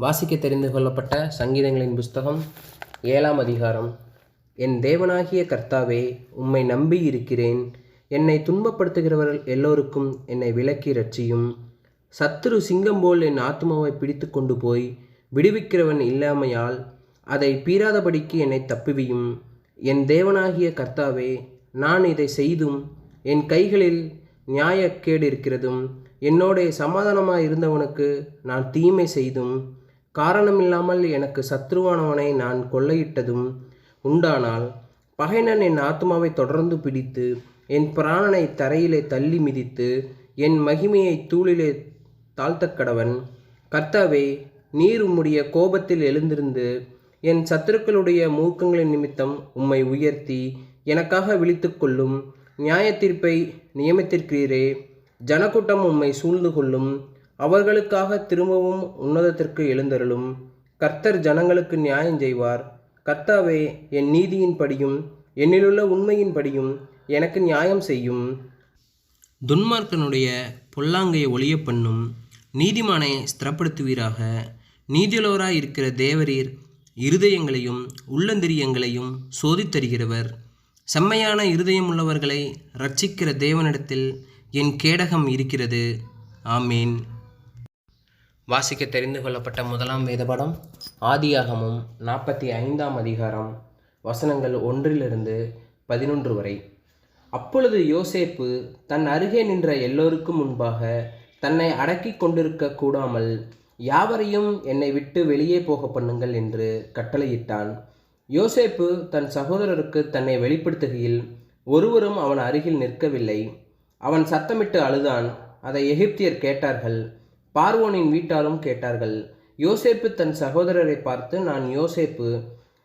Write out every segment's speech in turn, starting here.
வாசிக்க தெரிந்து கொள்ளப்பட்ட சங்கீதங்களின் புஸ்தகம் 7ஆம் அதிகாரம். என் தேவனாகிய கர்த்தாவே, உம்மை நம்பி இருக்கிறேன். என்னை துன்பப்படுத்துகிறவர்கள் எல்லோருக்கும் என்னை விலக்கி இரட்சியும். சத்துரு சிங்கம் போல் என் ஆத்மாவை பிடித்து கொண்டு போய் விடுவிக்கிறவன் இல்லாமையால் அதை பீறாதபடிக்கு என்னை தப்புவியும். என் தேவனாகிய கர்த்தாவே, நான் இதை செய்தும் என் கைகளில் நியாயக்கேடு இருக்கிறதும் என்னோடே சமாதானமாய் இருந்தவனுக்கு நான் தீமை செய்தும் காரணமில்லாமல் எனக்கு சத்ருவானவனை நான் கொள்ளையிட்டதும் உண்டானால், பகைஞன் என் ஆத்மாவை தொடர்ந்து பிடித்து என் பிராணனை தரையிலே தள்ளி மிதித்து என் மகிமையை தூளிலே தாழ்த்தக்கடவன். கர்த்தாவே, நீர் உம்முடைய கோபத்தில் எழுந்திருந்து என் சத்துருக்களுடைய மூர்க்கங்களின் நிமித்தம் உம்மை உயர்த்தி எனக்காக விழித்து கொள்ளும். நியாய தீர்ப்பை நியமித்திருக்கிறீரே. ஜனக்கூட்டம் உம்மை சூழ்ந்து கொள்ளும். அவர்களுக்காக திரும்பவும் உன்னதத்திற்கு எழுந்தருளும். கர்த்தர் ஜனங்களுக்கு நியாயம் செய்வார். கர்த்தாவே, என் நீதியின் படியும் என்னிலுள்ள உண்மையின் படியும் எனக்கு நியாயம் செய்யும். துன்மார்க்கனுடைய பொல்லாங்கையை ஒழிய பண்ணும். நீதிமானை ஸ்திரப்படுத்துவீராக. நீதியுள்ளவராய் இருக்கிற தேவரீர் இருதயங்களையும் உள்ளந்திரியங்களையும் சோதித்தருகிறவர். செம்மையான இருதயம் உள்ளவர்களை இரட்சிக்கிற தேவனிடத்தில் என் கேடகம் இருக்கிறது. ஆமீன். வாசிக்க தெரிந்து கொள்ளப்பட்ட முதலாம் வேதபாடம் ஆதியாகமம் 45ஆம் அதிகாரம், வசனங்கள் 1-11 வரை. அப்பொழுது யோசேப்பு தன் அருகே நின்ற எல்லோருக்கும் முன்பாக தன்னை அடக்கி கொண்டிருக்க கூடாமல், யாவரையும் என்னை விட்டு வெளியே போக பண்ணுங்கள் என்று கட்டளையிட்டான். யோசேப்பு தன் சகோதரருக்கு தன்னை வெளிப்படுத்துகையில் ஒருவரும் அவன் அருகில் நிற்கவில்லை. அவன் சத்தமிட்டு அழுதான். அதை எகிப்தியர் கேட்டார்கள். பார்வோனின் வீட்டாரும் கேட்டார்கள். யோசேப்பு தன் சகோதரரை பார்த்து, நான் யோசேப்பு,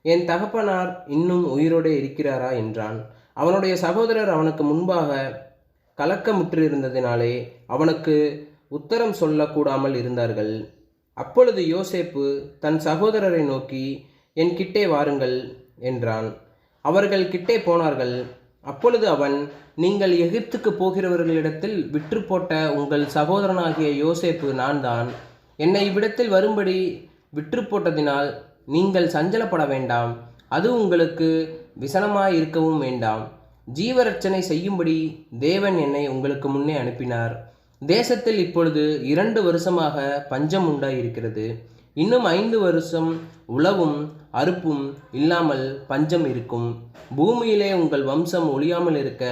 என் தகப்பனார் இன்னும் உயிரோடு இருக்கிறாரா என்றான். அவனுடைய சகோதரர் அவனுக்கு முன்பாக கலக்கமுற்றிருந்ததினாலே அவனுக்கு உத்தரம் சொல்லக்கூடாமல் இருந்தார்கள். அப்பொழுது யோசேப்பு தன் சகோதரரை நோக்கி, என் கிட்டே வாருங்கள் என்றான். அவர்கள் கிட்டே போனார்கள். அப்பொழுது அவன், நீங்கள் எகிப்துக்கு போகிறவர்களிடத்தில் விற்று போட்ட உங்கள் சகோதரனாகிய யோசேப்பு நான் தான். என்னை இவ்விடத்தில் வரும்படி விற்று போட்டதினால் நீங்கள் சஞ்சலப்பட வேண்டாம். அது உங்களுக்கு விசனமாய் இருக்கவும் வேண்டாம். ஜீவரட்சணை செய்யும்படி தேவன் என்னை உங்களுக்கு முன்னே அனுப்பினார். தேசத்தில் இப்பொழுது 2 வருஷமாக பஞ்சம் உண்டாயிருக்கிறது. இன்னும் 5 வருஷம் உழவும் அறுப்பும் இல்லாமல் பஞ்சம் இருக்கும். பூமியிலே உங்கள் வம்சம் ஒழியாமல் இருக்க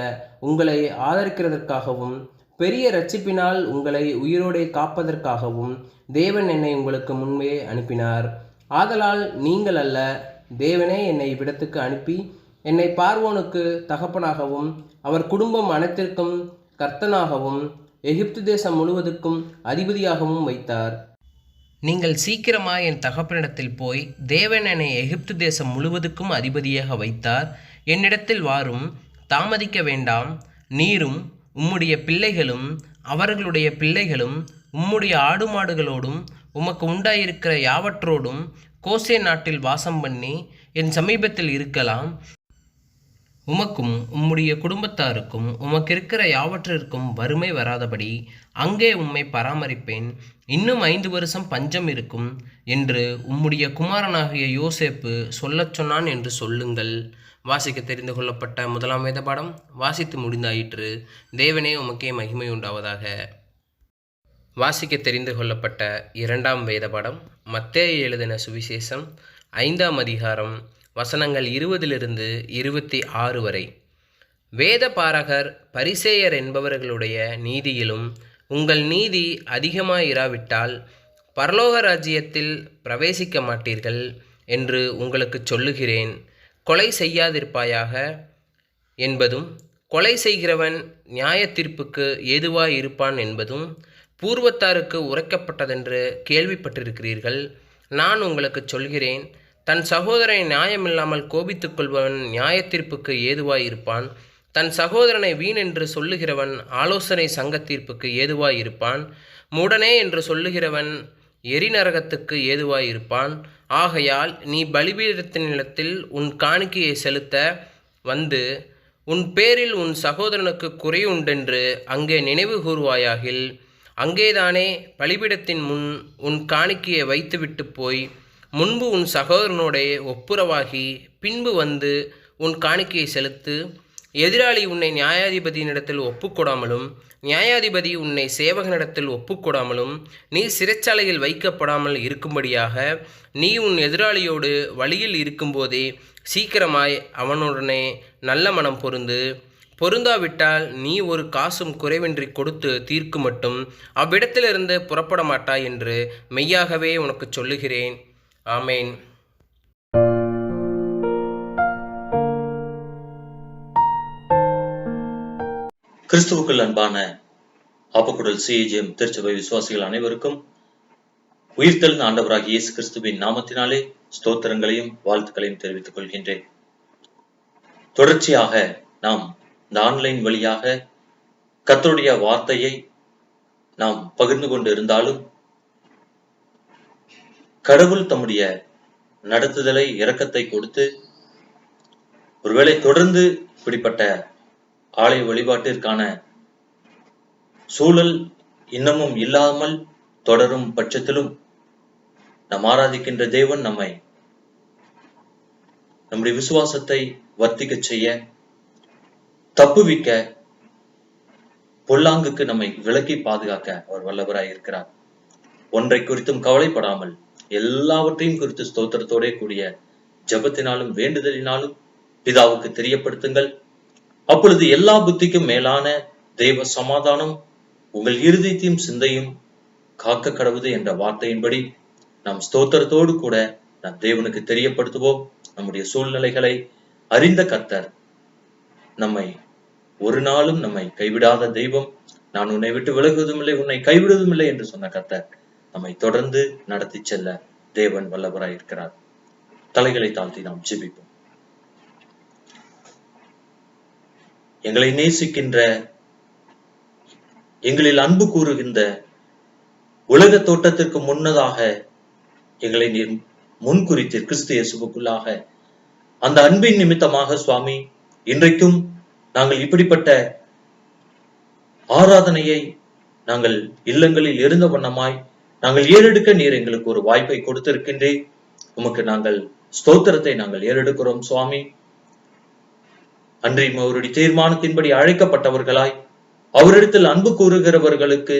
உங்களை ஆதரிக்கிறதற்காகவும் பெரிய இரட்சிப்பினால் உங்களை உயிரோடே காப்பதற்காகவும் தேவன் என்னை உங்களுக்கு முன்பே அனுப்பினார். ஆதலால் நீங்கள் அல்ல, தேவனே என்னை இவ்விடத்துக்கு அனுப்பி என்னை பார்வோனுக்கு தகப்பனாகவும் அவர் குடும்பம் அனைத்திற்கும் கர்த்தனாகவும் எகிப்து தேசம் முழுவதுக்கும் அதிபதியாகவும் வைத்தார். நீங்கள் சீக்கிரமாக என் தகப்பனிடத்தில் போய், தேவன் என்னை எகிப்து தேசம் முழுவதுக்கும் அதிபதியாக வைத்தார், என்னிடத்தில் வாரும், தாமதிக்க வேண்டாம். நீரும் உம்முடைய பிள்ளைகளும் அவர்களுடைய பிள்ளைகளும் உம்முடைய ஆடு மாடுகளோடும் உமக்கு உண்டாயிருக்கிற யாவற்றோடும் கோசே நாட்டில் வாசம் பண்ணி என் சமீபத்தில் இருக்கலாம். உமக்கும் உம்முடைய குடும்பத்தாருக்கும் உமக்கு இருக்கிற யாவற்றிற்கும் வறுமை வராதபடி அங்கே உம்மை பராமரிப்பேன். இன்னும் 5 வருஷம் பஞ்சம் இருக்கும் என்று உம்முடைய குமாரனாகிய யோசேப்பு சொல்லச் சொன்னான் என்று சொல்லுங்கள். வாசிக்க தெரிந்து கொள்ளப்பட்ட முதலாம் வேதபாடம் வாசித்து முடிந்தாயிற்று. தேவனே, உமக்கே மகிமை உண்டாவதாக. வாசிக்க தெரிந்து கொள்ளப்பட்ட 2ஆம் வேதபாடம் மத்தேயு எழுதின சுவிசேஷம் 5ஆம் அதிகாரம், வசனங்கள் 20-26 வரை. வேத பாரகர் பரிசேயர் என்பவர்களுடைய நீதியிலும் உங்கள் நீதி அதிகமாயிராவிட்டால் பரலோக ராஜ்யத்தில் பிரவேசிக்க மாட்டீர்கள் என்று உங்களுக்கு சொல்லுகிறேன். கொலை செய்யாதிருப்பாயாக என்பதும் கொலை செய்கிறவன் நியாய தீர்ப்புக்கு ஏதுவாய் இருப்பான் என்பதும் பூர்வத்தாருக்கு உரைக்கப்பட்டதென்று கேள்விப்பட்டிருக்கிறீர்கள். நான் உங்களுக்கு சொல்கிறேன், தன் சகோதரனை நியாயமில்லாமல் கோபித்துக் கொள்பவன் நியாய தீர்ப்புக்கு ஏதுவாய் இருப்பான். தன் சகோதரனை வீண் என்று சொல்லுகிறவன் ஆலோசனை சங்க தீர்ப்புக்கு ஏதுவாய் இருப்பான். மூடனே என்று சொல்லுகிறவன் எரிநரகத்துக்கு ஏதுவாய் இருப்பான். ஆகையால் நீ பலிபீடத்தினிடத்தில் உன் காணிக்கையை செலுத்த வந்து உன் பேரில் உன் சகோதரனுக்கு குறை உண்டென்று அங்கே நினைவு கூறுவாயாகில் அங்கேதானே பலிபீடத்தின் முன் உன் காணிக்கையை வைத்துவிட்டு போய் முன்பு உன் சகோதரனோடே ஒப்புரவாகி பின்பு வந்து உன் காணிக்கையை செலுத்து. எதிராளி உன்னை நியாயாதிபதியினிடத்தில் ஒப்புக்கொடாமலும் நியாயாதிபதி உன்னை சேவகனிடத்தில் ஒப்புக்கொடாமலும் நீ சிறைச்சாலையில் வைக்கப்படாமல் இருக்கும்படியாக நீ உன் எதிராளியோடு வழியில் இருக்கும்போதே சீக்கிரமாய் அவனுடனே நல்ல மனம் பொருந்தாவிட்டால் நீ ஒரு காசும் குறைவின்றி கொடுத்து தீர்க்கு மட்டும் அவ்விடத்திலிருந்து புறப்பட மாட்டாய் என்று மெய்யாகவே உனக்கு சொல்லுகிறேன். ஆமேன். கிறிஸ்துவுக்குள் அன்பான ஆப்பக்குடல் CAGM திருச்சபை விசுவாசிகள் அனைவருக்கும் உயிர்த்தெழுந்த ஆண்டவராகிய இயேசு கிறிஸ்துவின் நாமத்தினாலே ஸ்தோத்திரங்களையும் வாழ்த்துக்களையும் தெரிவித்துக் கொள்கின்றேன். தொடர்ச்சியாக நாம் இந்த ஆன்லைன் வழியாக கர்த்தருடைய வார்த்தையை நாம் பகிர்ந்து கொண்டு இருந்தாலும் கடவுள் தம்முடைய நடத்துதலை இரக்கத்தை கொடுத்து ஒருவேளை தொடர்ந்து இப்படிப்பட்ட ஆலய வழிபாட்டிற்கான சூழல் இன்னமும் இல்லாமல் தொடரும் பட்சத்திலும் நாம் ஆராதிக்கின்ற தேவன் நம்முடைய விசுவாசத்தை வர்த்திக்க செய்ய, தப்புவிக்க, பொல்லாங்குக்கு நம்மை விலக்கி பாதுகாக்க அவர் வல்லவராய் இருக்கிறார். ஒன்றை குறித்தும் கவலைப்படாமல் எல்லாவற்றையும் குறித்து ஸ்தோத்திரத்தோட கூடிய ஜெபத்தினாலும் வேண்டுதலினாலும் பிதாவுக்கு தெரியப்படுத்துங்கள். அப்பொழுது எல்லா புத்திக்கும் மேலான தெய்வ சமாதானம் உங்கள் இருதயத்தையும் சிந்தையும் காக்க கடவுது என்ற வார்த்தையின்படி நாம் ஸ்தோத்திரத்தோடு கூட நாம் தேவனுக்கு தெரியப்படுத்துவோம். நம்முடைய சூழ்நிலைகளை அறிந்த கர்த்தர் நம்மை ஒரு நாளும் நம்மை கைவிடாத தெய்வம். நான் உன்னை விட்டு விலகுவதும் இல்லை, உன்னை கைவிடுவதும் இல்லை என்று சொன்ன கர்த்தர் நம்மை தொடர்ந்து நடத்தி செல்ல தேவன் வல்லவராய் இருக்கிறார். தலைகளை தாழ்த்தி நாம் ஜெபிப்போம். எங்களை நேசிக்கின்ற, எங்களில் அன்பு கூறுகின்ற, உலக தோட்டத்திற்கு முன்னதாக எங்களை நீர் முன்குறித்தீர் கிறிஸ்து இயேசுவுக்குள்ளாக. அந்த அன்பின் நிமித்தமாக சுவாமி, இன்றைக்கும் நாங்கள் இப்படிப்பட்ட ஆராதனையை நாங்கள் இல்லங்களில் இருந்த வண்ணமாய் நாங்கள் ஏறெடுக்க நீர் எங்களுக்கு ஒரு வாய்ப்பை கொடுத்திருக்கின்றேன். உமக்கு நாங்கள் ஸ்தோத்திரத்தை நாங்கள் ஏறெடுக்கிறோம் சுவாமி. அன்றையும் அவருடைய தீர்மானத்தின்படி அழைக்கப்பட்டவர்களாய் அவரிடத்தில் அன்பு கூறுகிறவர்களுக்கு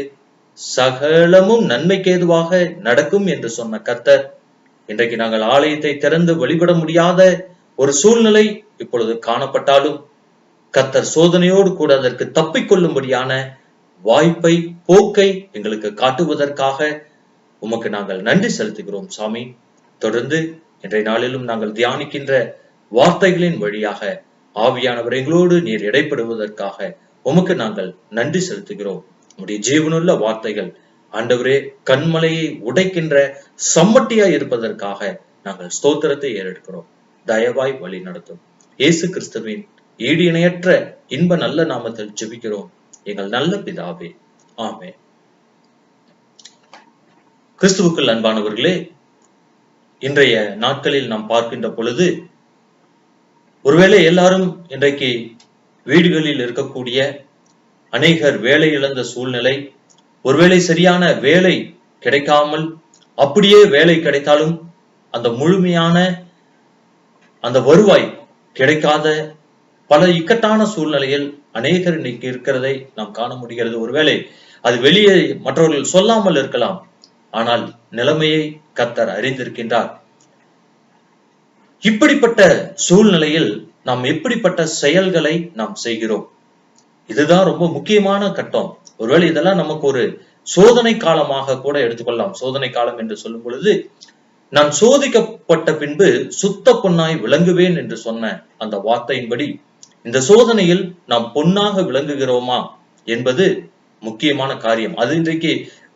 சகலமும் நன்மைக்கு ஏதுவாக நடக்கும் என்று சொன்ன கர்த்தர், இன்றைக்கு நாங்கள் ஆலயத்தை திறந்து வழிபட முடியாத ஒரு சூழ்நிலை இப்பொழுது காணப்பட்டாலும் கர்த்தர் சோதனையோடு கூட அதற்கு தப்பிக்கொள்ளும்படியான வாய்ப்பை, போக்கை எங்களுக்கு காட்டுவதற்காக உமக்கு நாங்கள் நன்றி செலுத்துகிறோம் சாமி. தொடர்ந்து இன்றைய நாளிலும் நாங்கள் தியானிக்கின்ற வார்த்தைகளின் வழியாக ஆவியானவர் எங்களோடு நீர் இடைப்படுவதற்காக உமக்கு நாங்கள் நன்றி செலுத்துகிறோம். உம்முடைய ஜீவனுள்ள வார்த்தைகள் ஆண்டவரே கண்மலையை உடைக்கின்ற சம்மட்டியாய் இருப்பதற்காக நாங்கள் ஸ்தோத்திரத்தை ஏறெடுக்கிறோம். தயவாய் வழி நடத்தும். இயேசு கிறிஸ்துவின் ஈடு இணையற்ற இன்ப நல்ல நாமத்தில் ஜெபிக்கிறோம் எங்கள் நல்ல பிதாவே, ஆமென். கிறிஸ்துவுக்குள் அன்பானவர்களே, இன்றைய நாட்களில் நாம் பார்க்கின்ற பொழுது ஒருவேளை எல்லாரும் இன்றைக்கு வீடுகளில் இருக்கக்கூடிய அநேகர் வேலை இழந்த சூழ்நிலை, ஒருவேளை சரியான வேலை கிடைக்காமல், அப்படியே வேலை கிடைத்தாலும் அந்த முழுமையான அந்த வருவாய் கிடைக்காத பல இக்கட்டான சூழ்நிலையில் அநேகர் இன்னைக்கு இருக்கிறதை நாம் காண முடிகிறது. ஒருவேளை அது வெளியே மற்றவர்கள் சொல்லாமல் இருக்கலாம், ஆனால் நிலைமையை கர்த்தர் அறிந்திருக்கின்றார். இப்படிப்பட்ட சூழ்நிலையில் நாம் எப்படிப்பட்ட செயல்களை நாம் செய்கிறோம்? இதுதான் ரொம்ப முக்கியமான கட்டம். ஒருவேளை இதெல்லாம் நமக்கு ஒரு சோதனை காலமாக கூட எடுத்துக்கொள்ளலாம். சோதனை காலம் என்று சொல்லும் பொழுது, நான் சோதிக்கப்பட்ட பின்பு சுத்த பொன்னாய் விளங்குவேன் என்று சொன்ன அந்த வார்த்தையின்படி இந்த சோதனையில் நாம் பொன்னாக விளங்குகிறோமா என்பது முக்கியமான காரியம். அது இன்றைக்கு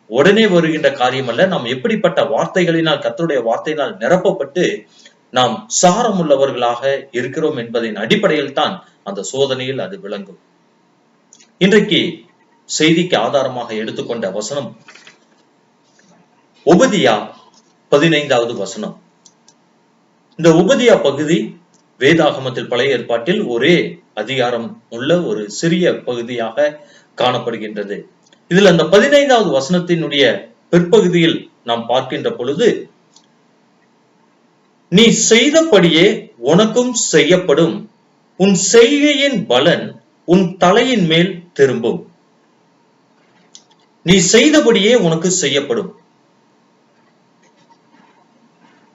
உடனே வருகின்ற காரியம் அல்ல. நாம் எப்படிப்பட்ட வார்த்தைகளினால், கர்த்தருடைய வார்த்தையினால் நிரப்பப்பட்டு நாம் சாரம் உள்ளவர்களாக இருக்கிறோம் என்பதின் அடிப்படையில் தான் அந்த சோதனையில் அது விளங்கும். இன்றைக்கு செய்திக்கு ஆதாரமாக எடுத்துக்கொண்ட வசனம் ஒபதியா 15வது வசனம். இந்த ஒபதியா பகுதி வேதாகமத்தில் பழைய ஏற்பாட்டில் ஒரே அதிகாரம் உள்ள ஒரு சிறிய பகுதியாக காணப்படுகின்றது. இதுல அந்த 15வது வசனத்தினுடைய பிற்பகுதியில் நாம் பார்க்கின்ற பொழுது, நீ செய்தபடியே உனக்கும் செய்யப்படும், உன் செய்கையின் பலன் உன் தலையின் மேல் திரும்பும். நீ செய்தபடியே உனக்கு செய்யப்படும்.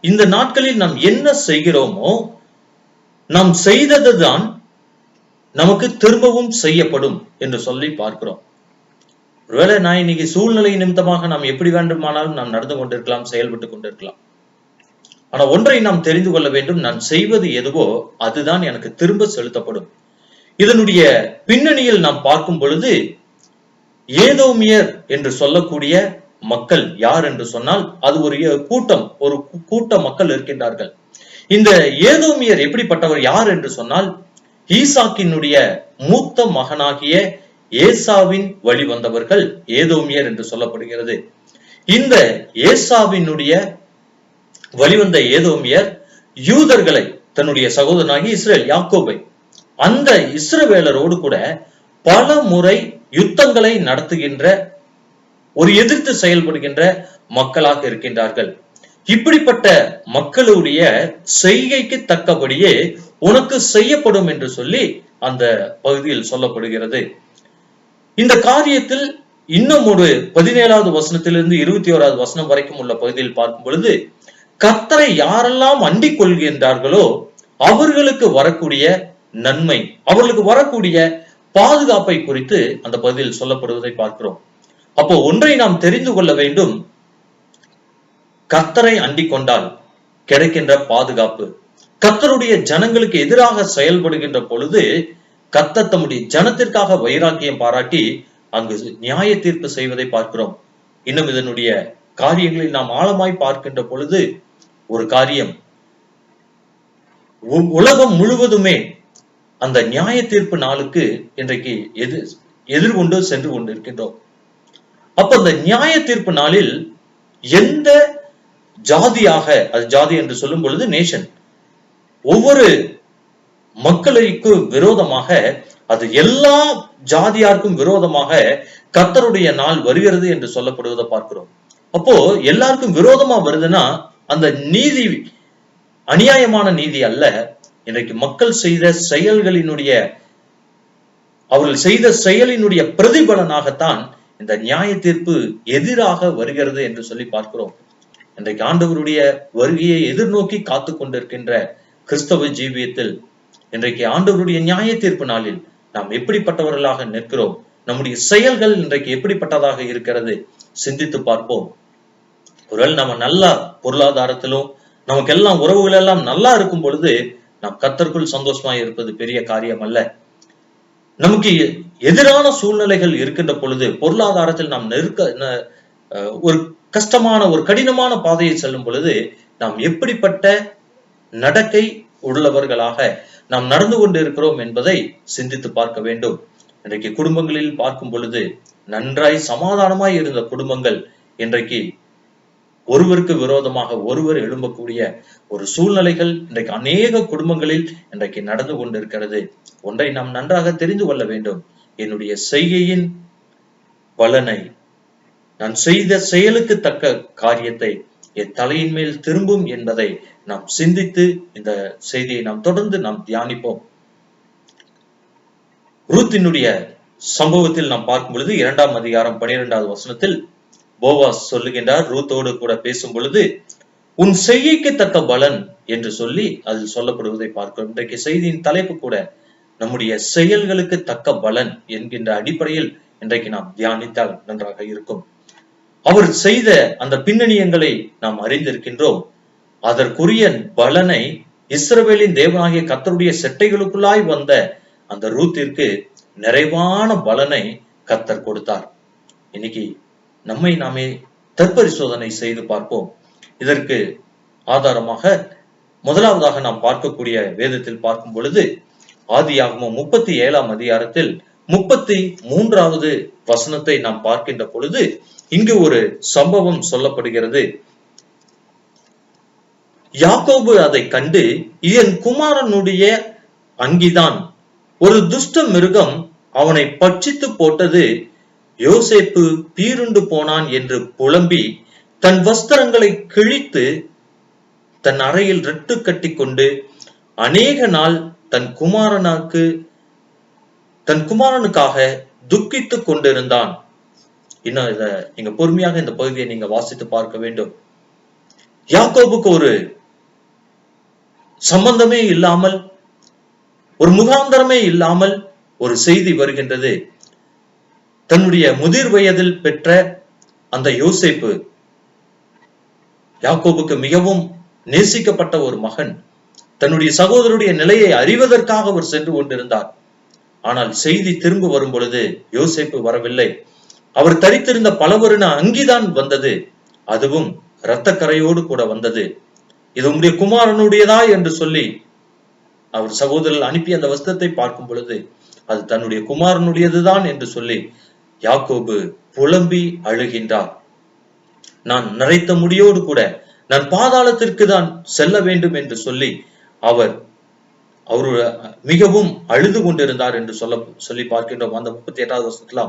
இந்த நாட்களில் நாம் என்ன செய்கிறோமோ, நாம் செய்ததுதான் நமக்கு திரும்பவும் செய்யப்படும் என்று சொல்லி பார்க்கிறோம். ஒருவேளை நான் இன்னைக்கு சூழ்நிலை நிமித்தமாக நாம் எப்படி வேண்டுமானாலும் நாம் நடந்து கொண்டிருக்கலாம், செயல்பட்டு கொண்டிருக்கலாம். ஆனா ஒன்றை நாம் தெரிந்து கொள்ள வேண்டும், நான் செய்வது எதுவோ அதுதான் எனக்கு திரும்ப செலுத்தப்படும். இதனுடைய பின்னணியில் நாம் பார்க்கும் பொழுது, ஏதோமியர் என்று சொல்லக்கூடிய மக்கள் யார் என்று சொன்னால், அது ஒரு கூட்ட மக்கள் இருக்கின்றார்கள். இந்த ஏதோமியர் எப்படிப்பட்டவர், யார் என்று சொன்னால், ஈசாக்கினுடைய மூத்த மகனாகிய ஏசாவின் வழி வந்தவர்கள் ஏதோமியர் என்று சொல்லப்படுகிறது. இந்த ஏசாவினுடைய வழிவந்த ஏதோமியர் யூதர்களை, தன்னுடைய சகோதரனாகி இஸ்ரேல் யாக்கோபை, அந்த இஸ்ரவேலரோடு கூட பல முறை யுத்தங்களை நடத்துகின்ற, ஒரு எதிர்த்து செயல்படுகின்ற மக்களாக இருக்கின்றார்கள். இப்படிப்பட்ட மக்களுடைய செய்கைக்கு தக்கபடியே உனக்கு செய்யப்படும் என்று சொல்லி அந்த பகுதியில் சொல்லப்படுகிறது. இந்த காரியத்தில் இன்னும் ஒரு 17வது வசனத்திலிருந்து 21வது வசனம் வரைக்கும் உள்ள பகுதியில் பார்க்கும் பொழுது, கர்த்தரை யாரெல்லாம் அண்டிக் கொள்கின்றார்களோ அவர்களுக்கு வரக்கூடிய நன்மை, அவர்களுக்கு வரக்கூடிய பாதுகாப்பை குறித்து அந்த பகுதியில் சொல்லப்படுவதை பார்க்கிறோம். அப்போ ஒன்றை நாம் தெரிந்து கொள்ள வேண்டும், கர்த்தரை அண்டிக் கொண்டால் கிடைக்கின்ற பாதுகாப்பு. கர்த்தருடைய ஜனங்களுக்கு எதிராக செயல்படுகின்ற பொழுது கர்த்தர் தம்முடைய ஜனத்திற்காக வைராக்கியம் பாராட்டி அங்கு நியாய தீர்ப்பு செய்வதை பார்க்கிறோம். இன்னும் இதனுடைய காரியங்களில் நாம் ஆழமாய் பார்க்கின்ற பொழுது ஒரு காரியம், உலகம் முழுவதுமே அந்த நியாய தீர்ப்பு நாளுக்கு இன்றைக்கு எதிர்கொண்டு சென்று கொண்டிருக்கின்றோம். அப்ப அந்த நியாய தீர்ப்பு நாளில் எந்த ஜாதியாக, அது ஜாதி என்று சொல்லும் பொழுது நேஷன், ஒவ்வொரு மக்களுக்கும் விரோதமாக, அது எல்லா ஜாதியாருக்கும் விரோதமாக கர்த்தருடைய நாள் வருகிறது என்று சொல்லப்படுவதை பார்க்கிறோம். அப்போ எல்லாருக்கும் விரோதமா வருதுன்னா அந்த நீதி அநியாயமான நீதி அல்ல. இன்றைக்கு மக்கள் செய்த செயல்களினுடைய, அவர்கள் செய்த செயலினுடைய பிரதிபலனாகத்தான் இந்த நியாய தீர்ப்பு எதிராக வருகிறது என்று சொல்லி பார்க்கிறோம். இன்றைக்கு ஆண்டவருடைய வருகையை எதிர்நோக்கி காத்து கொண்டிருக்கின்ற கிறிஸ்தவ ஜீவியத்தில் இன்றைக்கு ஆண்டவருடைய நியாய தீர்ப்பு நாளில் நாம் எப்படிப்பட்டவர்களாக நிற்கிறோம், நம்முடைய செயல்கள் இன்றைக்கு எப்படிப்பட்டதாக இருக்கிறது சிந்தித்து பார்ப்போம். ஒருவேளை நம்ம நல்லா பொருளாதாரத்திலும் நமக்கு எல்லாம் உறவுகள் எல்லாம் நல்லா இருக்கும் பொழுது நாம் கர்த்தருக்குள் சந்தோஷமாய் இருப்பது பெரிய காரியம் அல்ல. நமக்கு எதிரான சூழ்நிலைகள் இருக்கின்ற பொழுது, பொருளாதாரத்தில் நாம் ஒரு கஷ்டமான, ஒரு கடினமான பாதையை செல்லும் பொழுது நாம் எப்படிப்பட்ட நடக்கை உள்ளவர்களாக நாம் நடந்து கொண்டு இருக்கிறோம் என்பதை சிந்தித்து பார்க்க வேண்டும். இன்றைக்கு குடும்பங்களில் பார்க்கும் பொழுது நன்றாய் சமாதானமாய் இருந்த குடும்பங்கள் இன்றைக்கு ஒருவருக்கு விரோதமாக ஒருவர் எழும்பக்கூடிய ஒரு சூழ்நிலைகள் இன்றைக்கு அநேக குடும்பங்களில் இன்றைக்கு நடந்து கொண்டிருக்கிறது. ஒன்றை நாம் நன்றாக தெரிந்து கொள்ள வேண்டும், என்னுடைய செய்கையின் பலனை, நான் செய்த செயலுக்கு தக்க காரியத்தை என் தலையின் மேல் திரும்பும் என்பதை நாம் சிந்தித்து இந்த செய்தியை நாம் தொடர்ந்து நாம் தியானிப்போம். ரூத்தினுடைய சம்பவத்தில் நாம் பார்க்கும் பொழுது 2ஆம் அதிகாரம் 12வது வசனத்தில் போவாஸ் சொல்லுகின்றார், ரூத்தோடு கூட பேசும் பொழுது, உன் செய்கைக்கு தக்க பலன் என்று சொல்லி அதில் சொல்லப்படுவதை பார்க்கிறோம். இன்றைக்கு செய்தியின் தலைப்பு கூட நம்முடைய செயல்களுக்கு தக்க பலன் என்கின்ற அடிப்படையில் இன்றைக்கு நாம் தியானித்தால் நன்றாக இருக்கும். அவர் செய்த அந்த பின்னணியங்களை நாம் அறிந்திருக்கின்றோம். அதற்குரிய பலனை இஸ்ரவேலின் தேவனாகிய கர்த்தருடைய செட்டைகளுக்குள்ளாய் வந்த அந்த ரூத்திற்கு நிறைவான பலனை கர்த்தர் கொடுத்தார். இன்னைக்கு நம்மை நாமே தற்பரிசோதனை செய்து பார்ப்போம். இதற்கு ஆதாரமாக முதலாவதாக நாம் பார்க்கக்கூடிய வேதத்தில் பார்க்கும் பொழுது ஆதியாகமம் 37ஆம் அதிகாரத்தில் 33வது வசனத்தை நாம் பார்க்கின்ற பொழுது இங்கு ஒரு சம்பவம் சொல்லப்படுகிறது. யாக்கோபு அதை கண்டு, என் குமாரனுடைய அங்கிதான், ஒரு துஷ்ட மிருகம் அவனை பட்சித்து போட்டது, யோசேப்பு பீருண்டு போனான் என்று புலம்பி தன் வஸ்திரங்களை கிழித்து தன் அறையில் ரட்டு கட்டி கொண்டு அநேக நாள் தன் குமாரனுக்காக துக்கித்துக் கொண்டிருந்தான். இன்னும் இத நீங்க பொறுமையாக இந்த பகுதியை நீங்க வாசித்து பார்க்க வேண்டும். யாக்கோபுக்கு ஒரு சம்பந்தமே இல்லாமல், ஒரு முகாந்தரமே இல்லாமல் ஒரு செய்தி வருகின்றது. தன்னுடைய முதிர் வயதில் பெற்ற அந்த யோசேப்பு யாக்கோபுக்கு மிகவும் நேசிக்கப்பட்ட ஒரு மகன். தன்னுடைய சகோதரருடைய நிலையை அறிவதற்காக அவர் சென்று கொண்டிருந்தார். ஆனால் செய்தி திரும்ப வரும் பொழுது யோசேப்பு வரவில்லை. அவர் தரித்திருந்த பலவருண அங்கிதான் வந்தது. அதுவும் இரத்த கரையோடு கூட வந்தது. இது உம்முடைய குமாரனுடையதா என்று சொல்லி அவர் சகோதரர்கள் அனுப்பி அந்த வஸ்திரத்தை பார்க்கும் பொழுது அது தன்னுடைய குமாரனுடையதுதான் என்று சொல்லி யாக்கோபு புலம்பி அழுகின்றார். நான் நரைத்த முடியோடு கூட நான் பாதாளத்திற்கு தான் செல்ல வேண்டும் என்று சொல்லி அவர் மிகவும் அழுது கொண்டிருந்தார் என்று சொல்லி பார்க்கின்றோம். அந்த 38வது வசனத்துல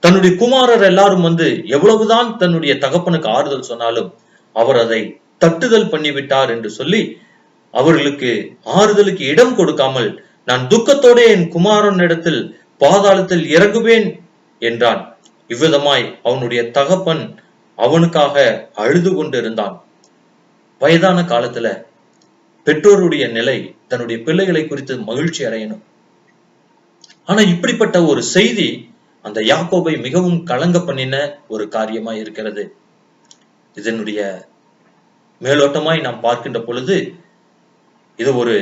தன்னுடைய குமாரர் எல்லாரும் வந்து எவ்வளவுதான் தன்னுடைய தகப்பனுக்கு ஆறுதல் சொன்னாலும் அவர் அதை தட்டுதல் பண்ணிவிட்டார் என்று சொல்லி அவர்களுக்கு ஆறுதலுக்கு இடம் கொடுக்காமல் நான் துக்கத்தோட என் குமாரன் இடத்தில் பாதாளத்தில் இறங்குவேன் என்றான். இவ்விதமாய் அவனுடைய தகப்பன் அவனுக்காக அழுது கொண்டிருந்தான். வயதான காலத்துல பெற்றோருடைய நிலை தன்னுடைய பிள்ளைகளை குறித்து மகிழ்ச்சி அடையணும். ஆனா இப்படிப்பட்ட ஒரு செய்தி அந்த யாக்கோபை மிகவும் கலங்க பண்ணின ஒரு காரியமா இருக்கிறது. இதனுடைய மேலோட்டமாய் நாம் பார்க்கின்ற பொழுது இது ஒரு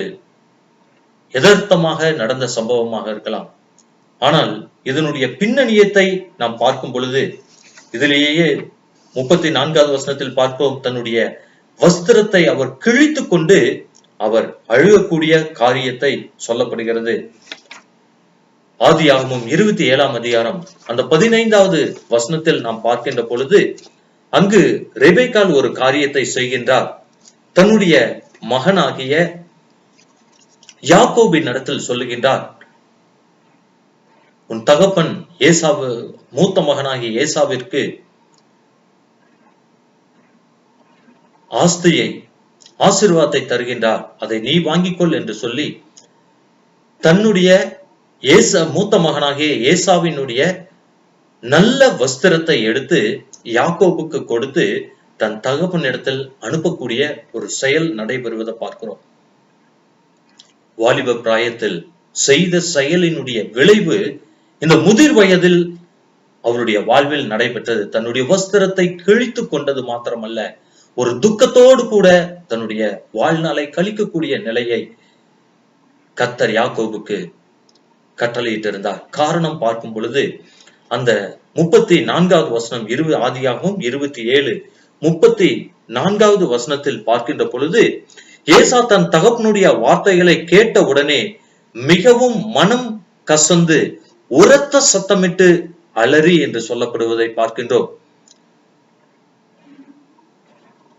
யதார்த்தமாக நடந்த சம்பவமாக இருக்கலாம். ஆனால் இதனுடைய பின்னணியத்தை நாம் பார்க்கும் பொழுது இதிலேயே 34வது வசனத்தில் பார்ப்போம். தன்னுடைய வஸ்திரத்தை அவர் கிழித்து கொண்டு அவர் அழுகக்கூடிய காரியத்தை சொல்லப்படுகிறது. ஆதியாகமம் 27ஆம் அதிகாரம் அந்த 15வது வசனத்தில் நாம் பார்க்கின்ற பொழுது அங்கு ரெபெக்காள் ஒரு காரியத்தை செய்கின்றார். தன்னுடைய மகனாகிய யாக்கோபின் இடத்தில் சொல்லுகின்றார், உன் தகப்பன் ஏசாவு மூத்த மகனாகிய ஏசாவிற்கு ஆசீர்வாதத்தை தருகின்றார், அதை நீ வாங்கிக்கொள் என்று சொல்லி தன்னுடைய மூத்த மகனாகிய ஏசாவினுடைய நல்ல வஸ்திரத்தை எடுத்து யாக்கோபுக்கு கொடுத்து தன் தகப்பன் இடத்தில் அனுப்பக்கூடிய ஒரு செயல் நடைபெறுவதை பார்க்கிறோம். வாலிப பிராயத்தில் செய்த செயலினுடைய விளைவு இந்த முதிர் வயதில் அவருடைய வாழ்வில் நடைபெற்றது. தன்னுடைய வஸ்திரத்தை கிழித்து கொண்டது மாத்திரமல்ல, ஒரு துக்கத்தோடு கூட தன்னுடைய வாழ்நாளை கழிக்கக்கூடிய நிலையை கர்த்தர் யாக்கோபுக்கு கட்டளையிட்டிருந்தார். காரணம் பார்க்கும் பொழுது அந்த 34வது வசனம் ஆதியாகமம் 27 34வது வசனத்தில் பார்க்கின்ற பொழுது ஏசா தன் தகப்பனுடைய வார்த்தைகளை கேட்ட உடனே மிகவும் மனம் கசந்து உரத்த சத்தமிட்டு அலறி என்று சொல்லப்படுவதை பார்க்கின்றோம்.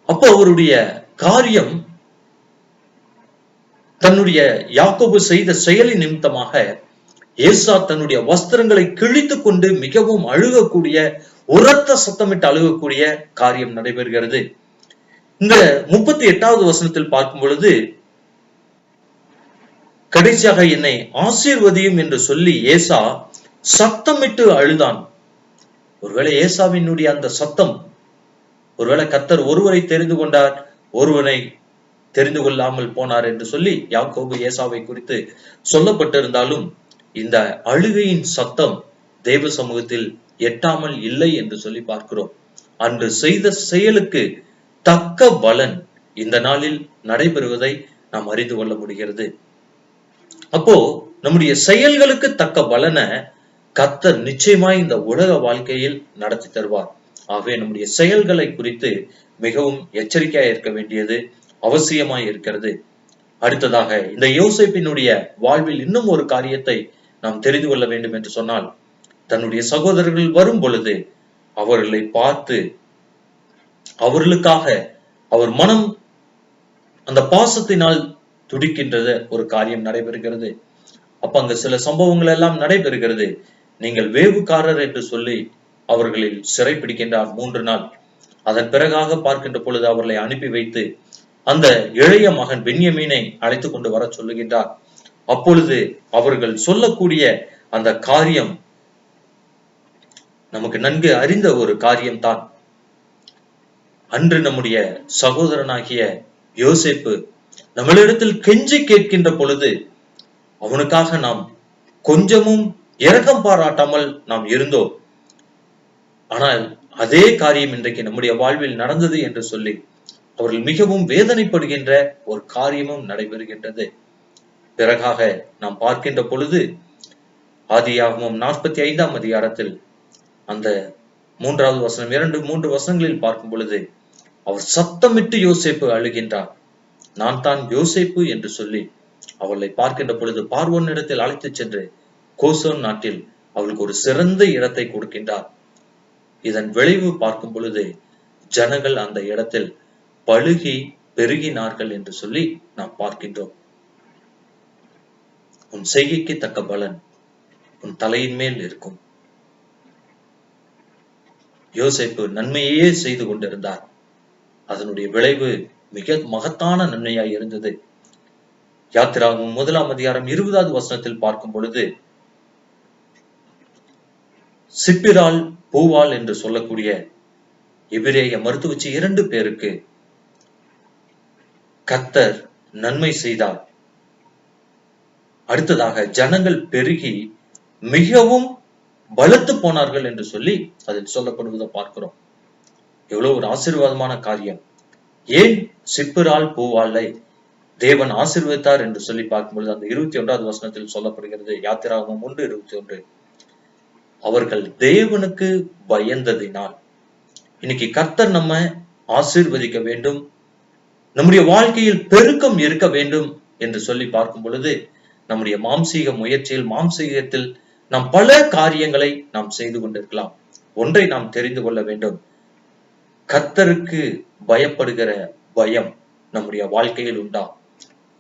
அப்போ அவருடைய காரியம் தன்னுடைய யாக்கோபு செய்த செயலின் நிமித்தமாக ஏசா தன்னுடைய வஸ்திரங்களை கிழித்து கொண்டு மிகவும் அழுகக்கூடிய உரத்த சத்தமிட்டு அழுகக்கூடிய காரியம் நடைபெறுகிறது. இந்த 38வது வசனத்தில் பார்க்கும் பொழுது கடைசியாக என்னை ஆசீர்வதியும் என்று சொல்லி ஏசா சத்தமிட்டு அழுதான். ஒருவேளை ஏசாவினுடைய அந்த சத்தம், ஒருவேளை கர்த்தர் ஒருவரை தெரிந்து கொண்டார், ஒருவனை தெரிந்து கொள்ளாமல் போனார் என்று சொல்லி யாக்கோபு ஏசாவை குறித்து சொல்லப்பட்டிருந்தாலும் இந்த அழுகையின் சத்தம் தேவ சமூகத்தில் எட்டாமல் இல்லை என்று சொல்லி பார்க்கிறோம். அன்று செய்த செயலுக்கு தக்க பலன் இந்த நாளில் நடைபெறுவதை நாம் அறிந்து கொள்ள முடிகிறது. அப்போ நம்முடைய செயல்களுக்கு தக்க பலனை கர்த்தர் நிச்சயமாய் இந்த உலக வாழ்க்கையில் நடத்தி தருவார். ஆகவே நம்முடைய செயல்களை குறித்து மிகவும் எச்சரிக்கையா இருக்க வேண்டியது அவசியமாய் இருக்கிறது. அடுத்ததாக இந்த யோசேப்பினுடைய வாழ்வில் இன்னும் ஒரு காரியத்தை நாம் தெரிந்து கொள்ள வேண்டும் என்று சொன்னால், தன்னுடைய சகோதரர்கள் வரும் பொழுது அவர்களை பார்த்து அவர்களுக்காக அவர் மனம் அந்த பாசத்தினால் துடிக்கின்றது ஒரு காரியம் நடைபெறுகிறது. அப்ப அங்க சில சம்பவங்கள் எல்லாம் நடைபெறுகிறது. நீங்கள் வேவுக்காரர் என்று சொல்லி அவர்களில் சிறை பிடிக்கின்றார் 3 நாள். அதன் பிறகாக பார்க்கின்ற பொழுது அவர்களை அனுப்பி வைத்து அந்த இளைய மகன் பென்யமீனை அழைத்து கொண்டு வர சொல்லுகின்றார். அப்பொழுது அவர்கள் சொல்லக்கூடிய அந்த காரியம் நமக்கு நன்கு அறிந்த ஒரு காரியம்தான். அன்று நம்முடைய சகோதரனாகிய யோசேப்பு நம்மளிடத்தில் கெஞ்சி கேட்கின்ற பொழுது அவனுக்காக நாம் கொஞ்சமும் இரக்கம் பாராட்டாமல் நாம் இருந்தோம். ஆனால் அதே காரியம் இன்றைக்கு நம்முடைய வாழ்வில் நடந்தது என்று சொல்லி அவர்கள் மிகவும் வேதனைப்படுகின்ற ஒரு காரியமும் நடைபெறுகின்றது. பிறகாக நாம் பார்க்கின்ற பொழுது ஆதியாகமம் 45ஆம் அதிகாரத்தில் அந்த 3வது வசனம் 2-3 வசனங்களில் பார்க்கும் பொழுது அவர் சத்தமிட்டு யோசேப்பு அழுகின்றார். நான் தான் யோசேப்பு என்று சொல்லி அவளை பார்க்கின்ற பொழுது பார்வோன் இடத்தில் அழைத்து சென்று கோசோன் நாட்டில் அவளுக்கு ஒரு சிறந்த இடத்தை கொடுக்கின்றார். இதன் விளைவு பார்க்கும் பொழுது ஜனங்கள் அந்த இடத்தில் பழுகி பெருகினார்கள் என்று சொல்லி நாம் பார்க்கின்றோம். உன் செய்கைக்கு தக்க பலன் உன் தலையின் மேல் இருக்கும். யோசேப்பு நன்மையே செய்து கொண்டிருந்தார். அதனுடைய விளைவு மிக மகத்தான நன்மையாய் இருந்தது. யாத்திராகமம் 1ஆம் அதிகாரம் 20வது வசனத்தில் பார்க்கும் பொழுது சிப்பிரால் பூவால் என்று சொல்லக்கூடிய எபிரேய மருத்துவச்சி 2 பேருக்கு கர்த்தர் நன்மை செய்தார். அடுத்ததாக ஜனங்கள் பெருகி மிகவும் பலத்து போனார்கள் என்று சொல்லி அதில் சொல்லப்படுவதை பார்க்கிறோம். எவ்வளவு ஒரு ஆசீர்வாதமான காரியம். ஏன் சிப்பிரால் பூவாலை தேவன் ஆசீர்வதித்தார் என்று சொல்லி பார்க்கும்பொழுது அந்த 21வது வசனத்தில் சொல்லப்படுகிறது. யாத்திராகமம் 1:21 அவர்கள் தேவனுக்கு பயந்ததினால். இன்னைக்கு கர்த்தர் நம்ம ஆசீர்வதிக்க வேண்டும், நம்முடைய வாழ்க்கையில் பெருக்கம் இருக்க வேண்டும் என்று சொல்லி பார்க்கும் பொழுது நம்முடைய மாம்சீக முயற்சியில் மாம்சீகத்தில் நாம் பல காரியங்களை நாம் செய்து கொண்டிருக்கலாம். ஒன்றை நாம் தெரிந்து கொள்ள வேண்டும், கர்த்தருக்கு பயப்படுகிற பயம் நம்முடைய வாழ்க்கையில் உண்டா?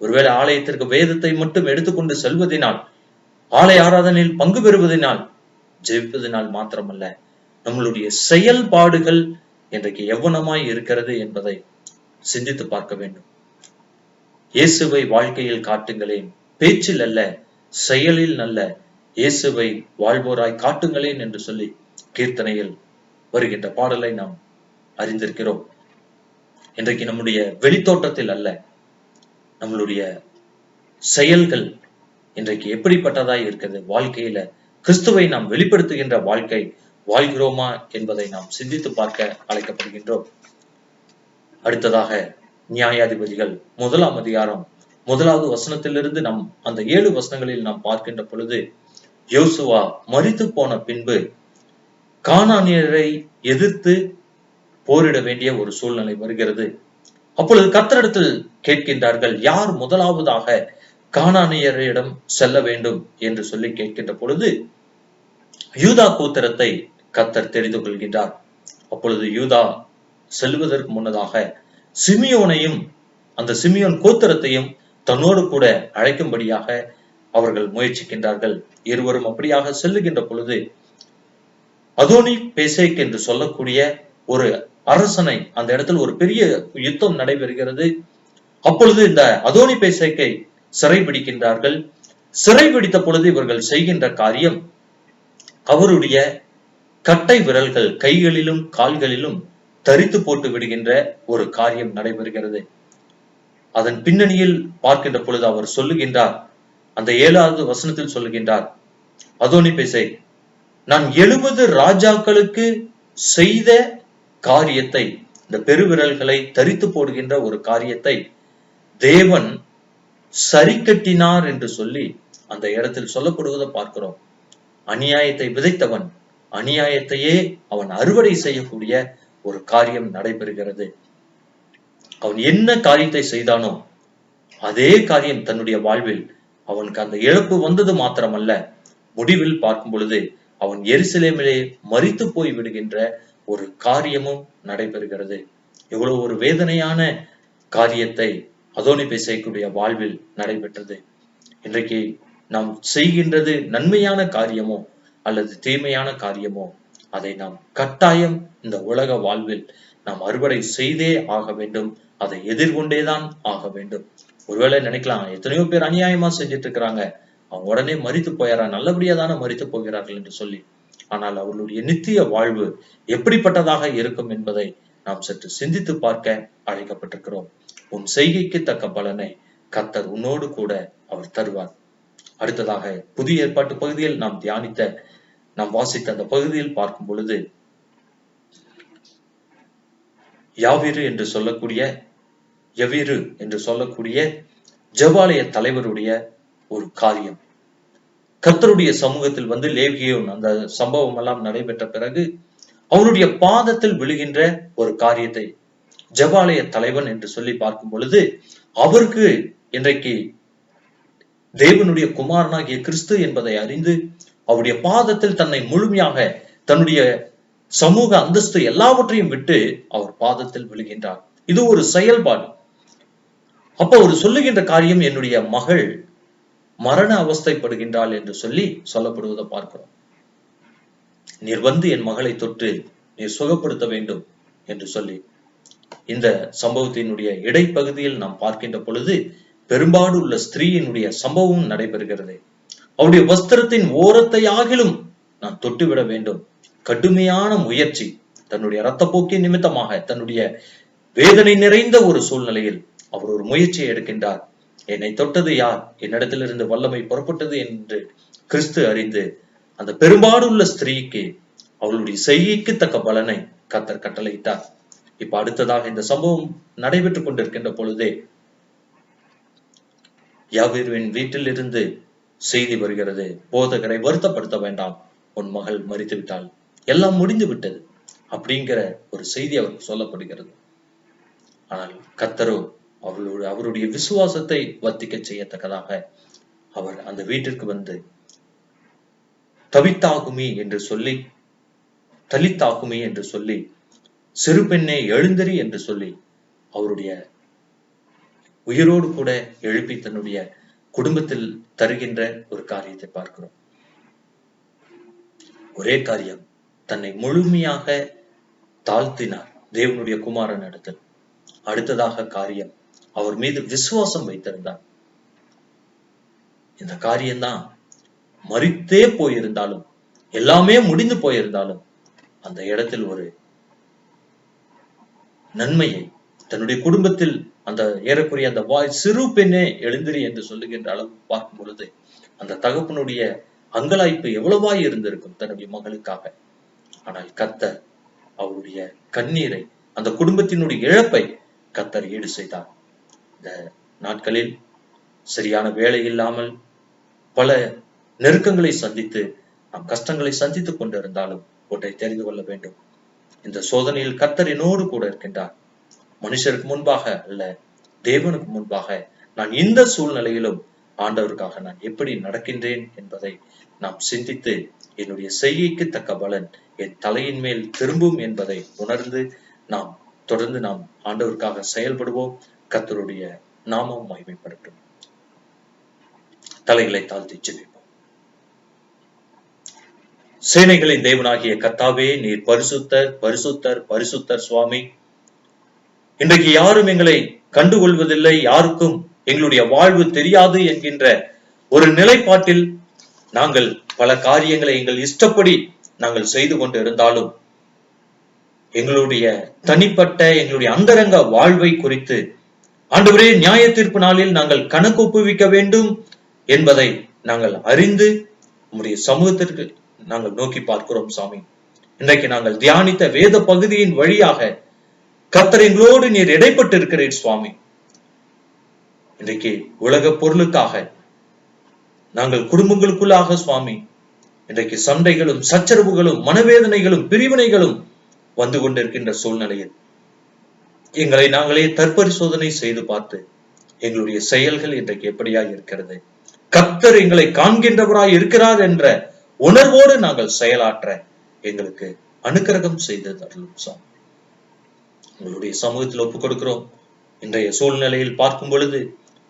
ஒருவேளை ஆலயத்திற்கு வேதத்தை மட்டும் எடுத்துக்கொண்டு செல்வதனால், ஆலய ஆராதனையில் பங்கு பெறுவதனால், ஜெபிப்பதனால் மாத்திரமல்ல, நம்மளுடைய செயல்பாடுகள் இன்றைக்கு எவ்வளமாய் இருக்கிறது என்பதை சிந்தித்து பார்க்க வேண்டும். இயேசுவை வாழ்க்கையில் காட்டுங்களேன், பேச்சில் அல்ல செயலில் நல்ல இயேசுவை வாழ்வோராய் காட்டுங்களேன் என்று சொல்லி கீர்த்தனையில் வருகின்ற பாடலை நாம் அறிந்திருக்கிறோம். இன்றைக்கு நம்முடைய வெளித்தோட்டத்தில் அல்ல, நம்மளுடைய செயல்கள் இன்றைக்கு எப்படிப்பட்டதாய் இருக்கிறது? வாழ்க்கையில கிறிஸ்துவை நாம் வெளிப்படுத்துகின்ற வாழ்க்கை வாழ்கிறோமா என்பதை நாம் சிந்தித்து பார்க்க அழைக்கப்படுகின்றோம். அடுத்ததாக நியாயாதிபதிகள் 1ஆம் அதிகாரம் 1வது வசனத்திலிருந்து நாம் அந்த 7 வசனங்களில் நாம் பார்க்கின்ற பொழுது யோசுவா மரித்து போன பின்பு கானானியரை எதிர்த்து போரிட வேண்டிய ஒரு சூழ்நிலை வருகிறது. அப்பொழுது கர்த்தரிடத்தில் கேட்கின்றார்கள், யார் முதலாவதாக கானானியரிடம் செல்ல வேண்டும் என்று சொல்லி கேட்கின்ற பொழுது யூதா கோத்திரத்தை கர்த்தர் தெரிந்து கொள்கின்றார். அப்பொழுது யூதா செல்வதற்கு முன்னதாக சிமியோனையும் அந்த சிமியோன் கோத்திரத்தையும் தன்னோடு கூட அழைக்கும்படியாக அவர்கள் முயற்சிக்கின்றார்கள். இருவரும் அப்படியாக செல்லுகின்ற பொழுது அதோனி பேசேக் என்று சொல்லக்கூடிய ஒரு அரசனை அந்த இடத்தில் ஒரு பெரிய யுத்தம் நடைபெறுகிறது. அப்பொழுது இந்த அதோனி பேசேக்கை சிறைபிடிக்கின்றார்கள். சிறைபிடித்த பொழுது இவர்கள் செய்கின்ற காரியம், அவருடைய கட்டை விரல்கள் கைகளிலும் கால்களிலும் தரித்து போட்டு விடுகின்ற ஒரு காரியம் நடைபெறுகிறது. அதன் பின்னணியில் பார்க்கின்ற பொழுது அவர் சொல்லுகின்றார், அந்த 7வது வசனத்தில் சொல்லுகின்றார், அதோனி பேசேக், நான் 70 ராஜாக்களுக்கு செய்த காரியத்தை, இந்த பெருவிரல்களை தரித்து போடுகின்ற ஒரு காரியத்தை தேவன் சரி கட்டினார் என்று சொல்லி அந்த இடத்தில் சொல்லப்படுவதை பார்க்கிறோம். அநியாயத்தை விதைத்தவன் அநியாயத்தையே அவன் அறுவடை செய்யக்கூடிய ஒரு காரியம் நடைபெறுகிறது. அவன் என்ன காரியத்தை செய்தானோ அதே காரியம் தன்னுடைய வாழ்வில் அவனுக்கு அந்த இழப்பு வந்தது மாத்திரமல்ல, முடிவில் பார்க்கும் பொழுது அவன் எருசலேமிலே மரித்து போய் விடுகின்ற ஒரு காரியமும் நடைபெறுகிறது. எவ்வளவு ஒரு வேதனையான காரியத்தை அதோனி பேசேக்குடைய வாழ்வில் நடைபெற்றது. இன்றைக்கு நாம் செய்கின்றது நன்மையான காரியமோ அல்லது தீமையான காரியமோ அதை நாம் கட்டாயம் இந்த உலக வாழ்வில் நாம் அறுவடை செய்தே ஆக வேண்டும். அதை எதிர்கொண்டேதான் ஆக வேண்டும். ஒருவேளை நினைக்கலாம், எத்தனையோ பேர் அநியாயமா செஞ்சுட்டு இருக்கிறாங்க, அவங்க உடனே மரித்து போயிடறாங்க, நல்லபடியா தானே மரித்து போகிறார்கள் என்று சொல்லி. ஆனால் அவர்களுடைய நித்திய வாழ்வு எப்படிப்பட்டதாக இருக்கும் என்பதை நாம் சற்று சிந்தித்து பார்க்க அழைக்கப்பட்டிருக்கிறோம். உன் செய்கைக்கு தக்க பலனை கர்த்தர் உன்னோடு கூட அவர் தருவார். அடுத்ததாக புதிய ஏற்பாட்டு பகுதியில் நாம் வாசித்த அந்த பகுதியில் பார்க்கும் பொழுது, யாவீரு என்று சொல்லக்கூடிய ஜெபாலய தலைவருடைய ஒரு காரியம். கர்த்தருடைய சமூகத்தில் வந்து லேவியோன் அந்த சம்பவம் எல்லாம் நடைபெற்ற பிறகு அவருடைய பாதத்தில் விழுகின்ற ஒரு காரியத்தை ஜெபாலய தலைவன் என்று சொல்லி பார்க்கும் பொழுது, அவருக்கு இன்றைக்கு தேவனுடைய குமாரனாகிய கிறிஸ்து என்பதை அறிந்து அவருடைய பாதத்தில் தன்னை முழுமையாக தன்னுடைய சமூக அந்தஸ்து எல்லாவற்றையும் விட்டு அவர் பாதத்தில் விழுகின்றார். இது ஒரு செயல்பாடு. அப்ப அவர் சொல்லுகின்ற காரியம், என்னுடைய மகள் மரண அவஸ்தைப்படுகின்றாள் என்று சொல்லப்படுவதை பார்க்கிறோம். நீர் வந்து என் மகளை தொட்டு நீர் சுகப்படுத்த வேண்டும் என்று சொல்லி இந்த சம்பவத்தினுடைய இடைப்பகுதியில் நாம் பார்க்கின்ற பொழுது பெரும்பாடு உள்ள ஸ்திரீயினுடைய சம்பவம் நடைபெறுகிறது. அவருடைய வஸ்திரத்தின் ஓரத்தை ஆகிலும் நான் தொட்டுவிட வேண்டும். கடுமையான முயற்சி, தன்னுடைய இரத்தப்போக்கின் நிமித்தமாக தன்னுடைய வேதனை நிறைந்த ஒரு சூழ்நிலையில் அவர் ஒரு முயற்சியை எடுக்கின்றார். என்னை தொட்டது யார்? என்னிடத்திலிருந்து வல்லமை புறப்பட்டது என்று கிறிஸ்து அறிந்து அந்த பெரும்பாடு உள்ள ஸ்திரீக்கு அவளுடைய செய்கைக்கு தக்க பலனை கர்த்தர் கட்டளையிட்டார். இப்ப அடுத்ததாக இந்த சம்பவம் நடைபெற்றுக் கொண்டிருக்கின்ற பொழுதே யாவீருவின் வீட்டில் இருந்து செய்தி வருகிறது, போதகரை வருத்தப்படுத்த வேண்டாம், உன் மகள் மரித்து விட்டாள், எல்லாம் முடிந்து விட்டது அப்படிங்கிற ஒரு செய்தி அவருக்கு சொல்லப்படுகிறது. ஆனால் கர்த்தரோ அவருடைய விசுவாசத்தை வர்த்திக்க செய்யத்தக்கதாக அவர் அந்த வீட்டிற்கு வந்து தலித்தாகுமி என்று சொல்லி சிறு பெண்ணே எழுந்தரி என்று சொல்லி அவருடைய உயிரோடு கூட எழுப்பி தன்னுடைய குடும்பத்தில் தருகின்ற ஒரு காரியத்தை பார்க்கிறோம். ஒரே காரியம், தன்னை முழுமையாக தாழ்த்தினார் தேவனுடைய குமாரன் இடத்தில். அடுத்ததாக காரியம், அவர் மீது விசுவாசம் வைத்திருந்தார். இந்த காரியம்தான் மரித்தே போயிருந்தாலும், எல்லாமே முடிந்து போயிருந்தாலும் அந்த இடத்தில் ஒரு நன்மையை தன்னுடைய குடும்பத்தில் அந்த ஏறக்குறைய அந்த சிறு பெண்ணே எழுந்திரி என்று சொல்லுகின்ற அளவு பார்க்கும் பொழுது அந்த தகப்பனுடைய அங்கலாய்ப்பு எவ்வளவாய் இருந்திருக்கும் தன்னுடைய மகளுக்காக. ஆனால் கர்த்தர் அவருடைய கண்ணீரை, அந்த குடும்பத்தினுடைய இழப்பை கர்த்தர் ஈடு செய்தார். இந்த நாட்களில் சரியான வேலை இல்லாமல் பல நெருக்கங்களை சந்தித்து நாம் கஷ்டங்களை சந்தித்துக் கொண்டிருந்தாலும் ஒன்றை தெரிந்து கொள்ள வேண்டும், இந்த சோதனையில் கர்த்தர் என்னோடு கூட இருக்கின்றார். மனுஷருக்கு முன்பாக அல்ல, தேவனுக்கு முன்பாக நான் இந்த சூழ்நிலையிலும் ஆண்டவருக்காக நான் எப்படி நடக்கின்றேன் என்பதை நாம் சிந்தித்து என்னுடைய செய்கைக்கு தக்க பலன் என் தலையின் மேல் திரும்பும் என்பதை உணர்ந்து நாம் தொடர்ந்து ஆண்டவருக்காக செயல்படுவோம். கர்த்தருடைய நாமம் மகிமைப்படட்டும். தலைகளை தாழ்த்தி ஜெபிப்போம். சேனைகளின் தேவனாகிய கர்த்தாவே, நீர் பரிசுத்தர் பரிசுத்தர் பரிசுத்தர் சுவாமி. இன்றைக்கு யாரும் எங்களை கண்டுகொள்வதில்லை, யாருக்கும் எங்களுடைய வாழ்வு தெரியாது என்கின்ற ஒரு நிலைப்பாட்டில் நாங்கள் பல காரியங்களை எங்கள் இஷ்டப்படி நாங்கள் செய்து கொண்டு இருந்தாலும் எங்களுடைய தனிப்பட்ட எங்களுடைய அந்தரங்க வாழ்வை குறித்து ஆண்டவரே, நியாய தீர்ப்பு நாளில் நாங்கள் கணக்கு ஒப்புவிக்க வேண்டும் என்பதை நாங்கள் அறிந்து உம்முடைய சமூகத்திற்கு நாங்கள் நோக்கி பார்க்கிறோம் சாமி. இன்றைக்கு நாங்கள் தியானித்த வேத பகுதியின் வழியாக கர்த்தர் எங்களோடு நீர் இடைப்பட்டு இருக்கிறீர் சுவாமி. இன்றைக்கு உலக பொருளுக்காக நாங்கள் குடும்பங்களுக்குள்ளாக சுவாமி இன்றைக்கு சண்டைகளும் சச்சரவுகளும் மனவேதனைகளும் பிரிவினைகளும் வந்து கொண்டிருக்கின்ற சூழ்நிலையில் எங்களை நாங்களே தற்பரிசோதனை செய்து பார்த்து எங்களுடைய செயல்கள் இன்றைக்கு எப்படியாய் இருக்கிறது, கர்த்தர் எங்களை காண்கின்றவராய் இருக்கிறார் என்ற உணர்வோடு நாங்கள் செயலாற்ற எங்களுக்கு அனுக்கிரகம் செய்து தரலும் சாமி. உங்களுடைய சமூகத்தில் ஒப்புக் கொடுக்கிறோம். இன்றைய சூழ்நிலையில் பார்க்கும் பொழுது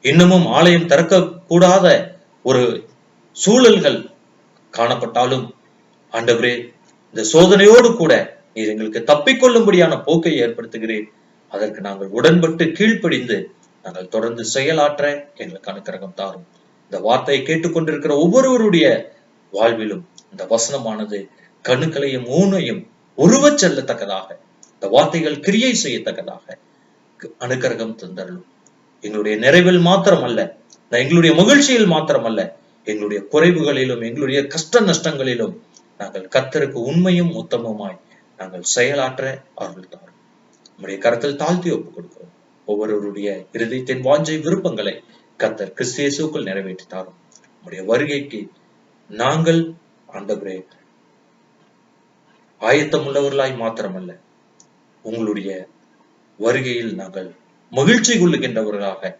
இன்னமும் ஆலயம் திறக்க கூடாத ஒரு சூழல்கள் காணப்பட்டாலும் ஆண்டவரே, இந்த சோதனையோடு கூட நீர் எங்களுக்கு தப்பிக்கொள்ளும்படியான போக்கை ஏற்படுத்துகிறேன். அதற்கு நாங்கள் உடன்பட்டு கீழ்ப்படிந்து நாங்கள் தொடர்ந்து செயலாற்ற எங்களுக்கு அனுக்கிரகம் தாரும். இந்த வார்த்தையை கேட்டுக்கொண்டிருக்கிற ஒவ்வொருவருடைய வாழ்விலும் இந்த வசனமானது கணுக்களையும் ஊனையும் உருவச் செல்லத்தக்கதாக, இந்த வார்த்தைகள் கிரியை செய்யத்தக்கதாக அனுக்கிரகம் தந்தருளும். எங்களுடைய நிறைவில் மாத்திரமல்ல, எங்களுடைய மகிழ்ச்சியில் மாத்திரமல்ல, எங்களுடைய குறைவுகளிலும் எங்களுடைய கஷ்ட நஷ்டங்களிலும் நாங்கள் கர்த்தருக்கு உண்மையும் உத்தமமாய் நாங்கள் செயலாற்ற அருள் தாரும். நம்முடைய கரத்தில் தாழ்த்தி ஒப்புக் கொடுக்கிறோம். ஒவ்வொருவருடைய இருதயத்தின் வாஞ்சை விருப்பங்களை கர்த்தர் கிறிஸ்து இயேசுவுக்குள் நிறைவேற்றி தாரும். நம்முடைய வருகைக்கு நாங்கள் ஆண்டவரே ஆயத்தம் உள்ளவர்களாய் மாத்திரமல்ல, உங்களுடைய வருகையில் நாங்கள் மகிழ்ச்சி கொள்ளுகின்றவர்களாக,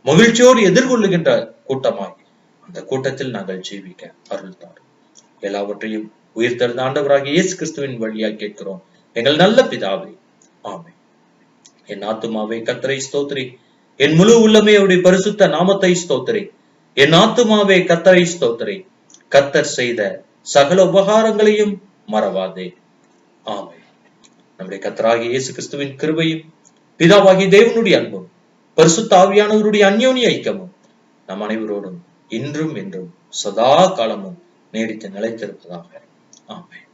மகிழ்ச்சியோடு எதிர்கொள்ளுகின்ற கூட்டமாய் அந்த கூட்டத்தில் நாங்கள் ஜீவிக்க அருள் தாரும். எல்லாவற்றையும் உயிர்த்தெழுந்த ஆண்டவராகிய இயேசு கிறிஸ்துவின் வழியாய் கேட்கிறோம் எங்கள் நல்ல பிதாவே, ஆமென். என் ஆத்துமாவே கர்த்தரை ஸ்தோத்திரி, என் முழு உள்ளமே அவருடைய பரிசுத்த நாமத்தை ஸ்தோத்திரி. என் ஆத்துமாவே கர்த்தரை ஸ்தோத்திரி, கர்த்தர் செய்த சகல உபகாரங்களையும் மறவாதே. ஆமென். நம்முடைய கர்த்தராகிய இயேசு கிறிஸ்துவின் கிருபையும் பிதாவாகிய தேவனுடைய அன்பும் பரிசுத்த ஆவியானவருடைய அந்யோன்ய ஐக்கியமும் நம் அனைவரோடும் இன்றும் என்றும் சதா காலமும் நீடித்து நிலைத்திருப்பதாக. ஆமென்.